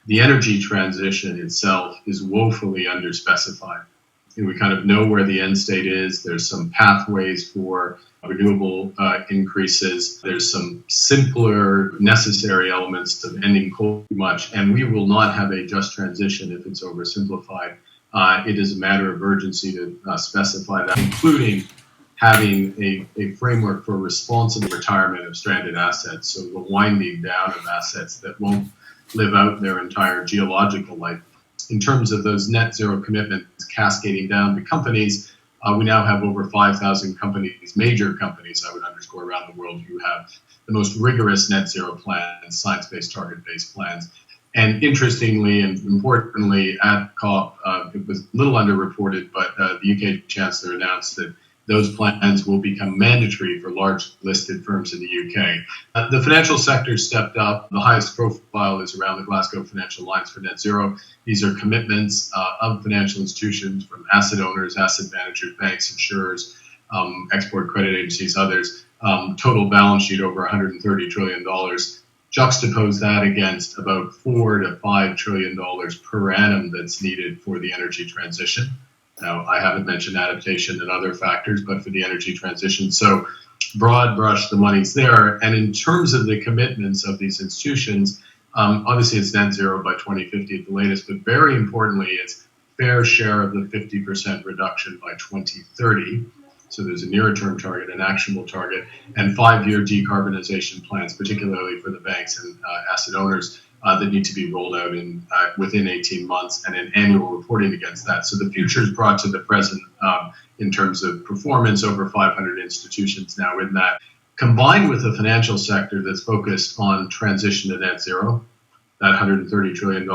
The energy transition itself is woefully underspecified. And we kind of know where the end state is. There's some pathways for renewable increases. There's some simpler necessary elements to ending coal too much. And we will not have a just transition if it's oversimplified. It is a matter of urgency to specify that, including having a framework for responsible retirement of stranded assets. So the winding down of assets that won't live out their entire geological life. In terms of those net zero commitments cascading down to companies, we now have over 5,000 companies, major companies, I would underscore, around the world who have the most rigorous net zero plans, science-based, target-based plans. And interestingly and importantly, at COP, it was a little underreported, but the UK Chancellor announced that those plans will become mandatory for large listed firms in the UK. The financial sector stepped up. The highest profile is around the Glasgow Financial Alliance for Net Zero. These are commitments of financial institutions from asset owners, asset managers, banks, insurers, export credit agencies, others. Total balance sheet over $130 trillion. Juxtapose that against about $4 to $5 trillion per annum that's needed for the energy transition. Now, I haven't mentioned adaptation and other factors, but for the energy transition. So broad brush, the money's there. And in terms of the commitments of these institutions, obviously it's net zero by 2050 at the latest, but very importantly, it's fair share of the 50% reduction by 2030. So there's a nearer term target, an actionable target, and 5-year decarbonization plans, particularly for the banks and asset owners, that need to be rolled out in within 18 months, and an annual reporting against that. So the future is brought to the present in terms of performance. Over 500 institutions now in that, combined with the financial sector that's focused on transition to net zero, that $130 trillion,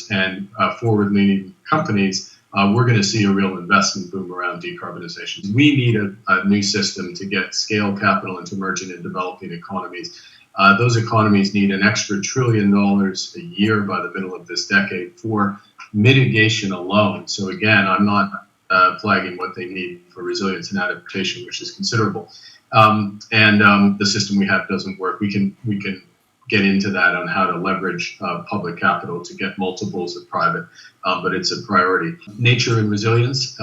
and forward-leaning companies, we're going to see a real investment boom around decarbonization. We need a new system to get scale capital into emerging and developing economies. Those economies need an extra $1 trillion a year by the middle of this decade for mitigation alone. So again, I'm not flagging what they need for resilience and adaptation, which is considerable. The system we have doesn't work. We can get into that on how to leverage public capital to get multiples of private, but it's a priority. Nature and resilience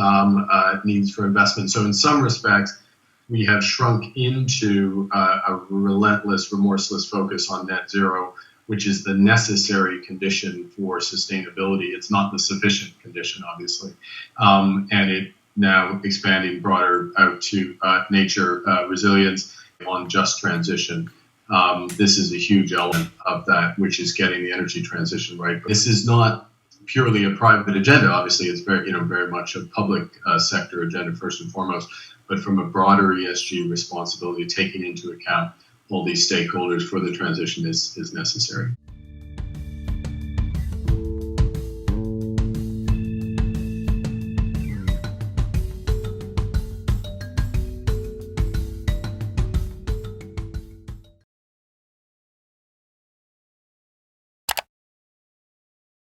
needs for investment. So in some respects, we have shrunk into a relentless, remorseless focus on net zero, which is the necessary condition for sustainability. It's not the sufficient condition, obviously. And it now expanding broader out to nature, resilience on just transition. This is a huge element of that, which is getting the energy transition right. This is not purely a private agenda. Obviously, it's very much a public sector agenda first and foremost. But from a broader ESG responsibility, taking into account all these stakeholders for the transition is necessary.